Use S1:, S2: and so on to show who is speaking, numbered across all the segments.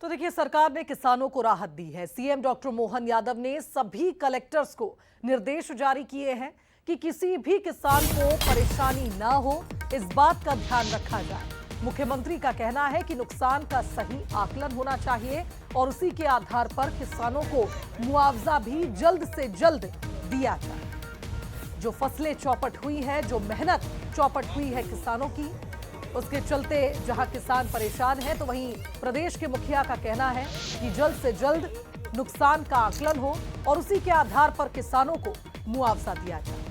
S1: तो देखिए, सरकार ने किसानों को राहत दी है। सीएम डॉक्टर मोहन यादव ने सभी कलेक्टर्स को निर्देश जारी किए हैं कि किसी भी किसान को परेशानी ना हो, इस बात का ध्यान रखा जाए। मुख्यमंत्री का कहना है कि नुकसान का सही आकलन होना चाहिए और उसी के आधार पर किसानों को मुआवजा भी जल्द से जल्द दिया जाए। जो फसलें चौपट हुई है, जो मेहनत चौपट हुई है किसानों की, उसके चलते जहां किसान परेशान है, तो वहीं प्रदेश के मुखिया का कहना है कि जल्द से जल्द नुकसान का आकलन हो और उसी के आधार पर किसानों को मुआवजा दिया जाए।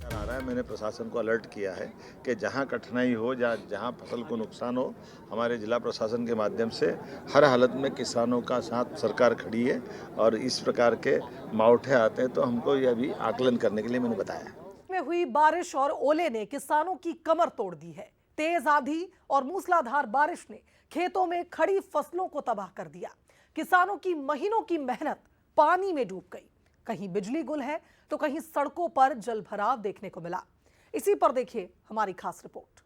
S2: आ रहा है, मैंने प्रशासन को अलर्ट किया है कि जहां कठिनाई हो, जहां फसल को नुकसान हो, हमारे जिला प्रशासन के माध्यम से हर हालत में किसानों का साथ सरकार खड़ी है। और इस प्रकार के मावठे आते हैं तो हमको यह भी आकलन करने के लिए मैंने बताया
S1: में हुई बारिश और ओले ने किसानों की कमर तोड़ दी है। तेज आंधी और मूसलाधार बारिश ने खेतों में खड़ी फसलों को तबाह कर दिया। किसानों की महीनों की मेहनत पानी में डूब गई। कहीं बिजली गुल है तो कहीं सड़कों पर जलभराव देखने को मिला। इसी पर देखिए हमारी खास रिपोर्ट।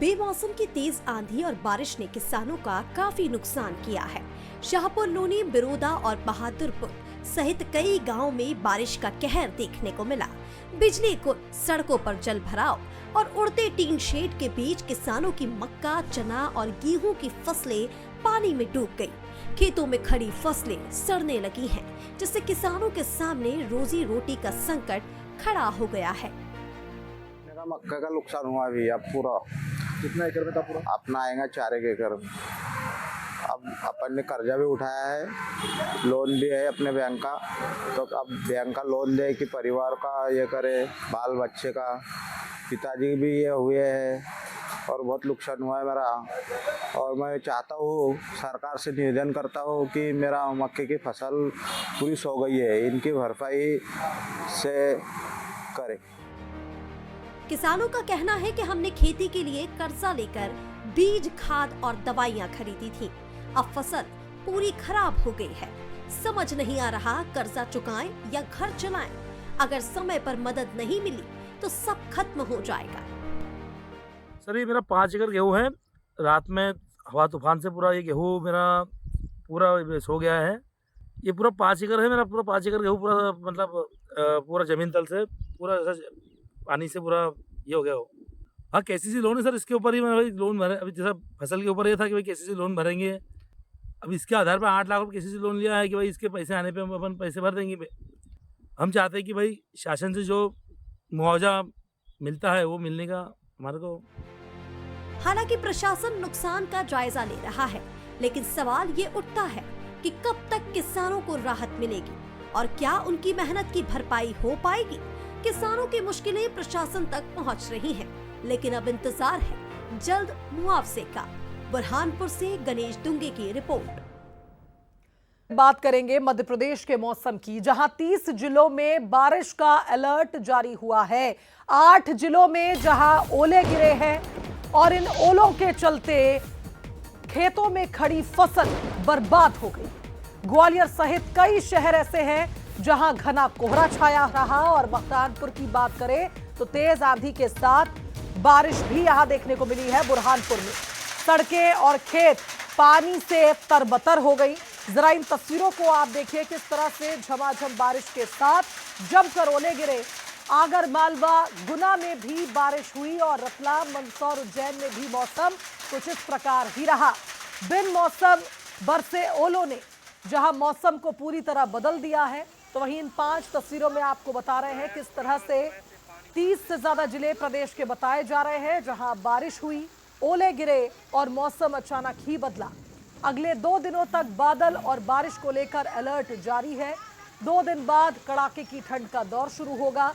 S3: बेमौसम की तेज आंधी और बारिश ने किसानों का काफी नुकसान किया है। शाहपुर, लूनी, बिरोदा और बहादुरपुर सहित कई गांवों में बारिश का कहर देखने को मिला। बिजली गुल, सड़कों पर जल भराव और उड़ते टीन शेड के बीच किसानों की मक्का, चना और गेहूं की फसलें पानी में डूब गई। खेतों में खड़ी फसलें सड़ने लगी हैं, जिससे किसानों के सामने रोजी रोटी का संकट खड़ा हो गया है।
S4: मेरा मक्का का नुकसान हुआ अभी। अब पूरा
S5: कितना एकड़ में था पूरा?
S4: अपना आएगा 4 एकड़। अब अपन ने कर्जा भी उठाया है, लोन भी है अपने बैंक का, तो अब बैंक का लोन दे कि परिवार का ये करे, बाल बच्चे का। पिताजी भी ये हुए हैं और बहुत नुकसान हुआ है मेरा। और मैं चाहता हूँ, सरकार से निवेदन करता हूँ कि मेरा मक्के की फसल पूरी सो गई है, इनकी भरपाई से करे।
S3: किसानों का कहना है कि हमने खेती के लिए कर्जा लेकर बीज, खाद और दवाइयां खरीदी थी। अब फसल पूरी खराब हो गई है। समझ नहीं आ रहा कर्जा चुकाएं या घर चलाएं। अगर समय पर मदद नहीं मिली तो सब खत्म हो जाएगा।
S5: सर, ये मेरा 5 एकड़ गेहूँ है। रात में हवा तूफान से पूरा ये गेहूँ मेरा पूरा सो गया है। ये पूरा 5 एकड़ है मेरा। पूरा 5 एकड़ गेहूँ पूरा मतलब पूरा जमीन तल से पूरा ऐसा पानी से पूरा ये हो गया हो। हाँ, केसीसी लोन है सर, इसके ऊपर ही मैं लोन भरे। अभी जैसा फसल के ऊपर ये था कि भाई केसीसी लोन भरेंगे। अब इसके आधार पर 8 लाख रुपये केसीसी लोन लिया है कि भाई इसके पैसे आने पे हम अपन पैसे भर देंगे। हम चाहते हैं कि भाई शासन से जो मुआवजा मिलता है वो मिलने का हमारे को।
S3: हालांकि प्रशासन नुकसान का जायजा ले रहा है, लेकिन सवाल ये उठता है कि कब तक किसानों को राहत मिलेगी और क्या उनकी मेहनत की भरपाई हो पाएगी। किसानों की मुश्किलें प्रशासन तक पहुंच रही हैं, लेकिन अब इंतजार है जल्द मुआवजे का। बुरहानपुर से गणेश दुंगे की रिपोर्ट।
S1: बात करेंगे मध्य प्रदेश के मौसम की, जहां 30 जिलों में बारिश का अलर्ट जारी हुआ है। 8 जिलों में जहां ओले गिरे हैं और इन ओलों के चलते खेतों में खड़ी फसल बर्बाद हो गई। ग्वालियर सहित कई शहर ऐसे हैं जहां घना कोहरा छाया रहा। और बुरहानपुर की बात करें तो तेज आंधी के साथ बारिश भी यहां देखने को मिली है। बुरहानपुर में सड़कें और खेत पानी से तरबतर हो गई। जरा इन तस्वीरों को आप देखिए, किस तरह से झमाझम बारिश के साथ जमकर ओले गिरे। आगर मालवा, गुना में भी बारिश हुई और रतलाम, मंदसौर, उज्जैन में भी मौसम कुछ इस प्रकार ही रहा। बिन मौसम बरसे ओलों ने जहां मौसम को पूरी तरह बदल दिया है, तो वहीं इन 5 तस्वीरों में आपको बता रहे हैं किस तरह से 30 से ज्यादा जिले प्रदेश के बताए जा रहे हैं जहां बारिश हुई, ओले गिरे और मौसम अचानक ही बदला। अगले 2 दिनों तक बादल और बारिश को लेकर अलर्ट जारी है। 2 दिन बाद कड़ाके की ठंड का दौर शुरू होगा।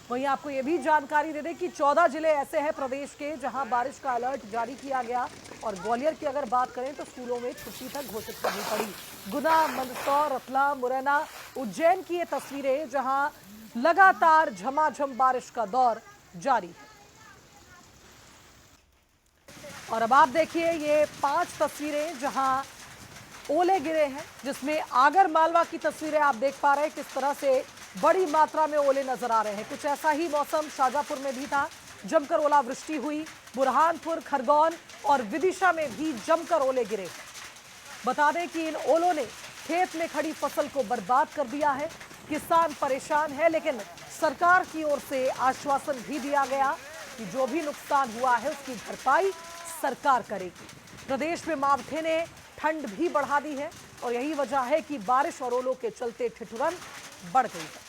S1: वहीं आपको ये भी जानकारी दे दें कि 14 जिले ऐसे हैं प्रदेश के जहां बारिश का अलर्ट जारी किया गया। और ग्वालियर की अगर बात करें तो स्कूलों में छुट्टी तक घोषित करनी पड़ी। गुना, मंदसौर, रतलाम, मुरैना, उज्जैन की ये तस्वीरें जहां लगातार झमाझम बारिश का दौर जारी है। और अब आप देखिए ये 5 तस्वीरें जहां ओले गिरे हैं, जिसमें आगर मालवा की तस्वीरें आप देख पा रहे हैं किस तरह से बड़ी मात्रा में ओले नजर आ रहे हैं। कुछ ऐसा ही मौसम शाजापुर में भी था। जमकर ओलावृष्टि हुई। बुरहानपुर, खरगोन और विदिशा में भी जमकर ओले गिरे। बता दें कि इन ओलों ने खेत में खड़ी फसल को बर्बाद कर दिया है। किसान परेशान है, लेकिन सरकार की ओर से आश्वासन भी दिया गया कि जो भी नुकसान हुआ है उसकी भरपाई सरकार करेगी। प्रदेश में मावठे ने ठंड भी बढ़ा दी है और यही वजह है कि बारिश और ओलों के चलते ठिठुरन बढ़ गई है।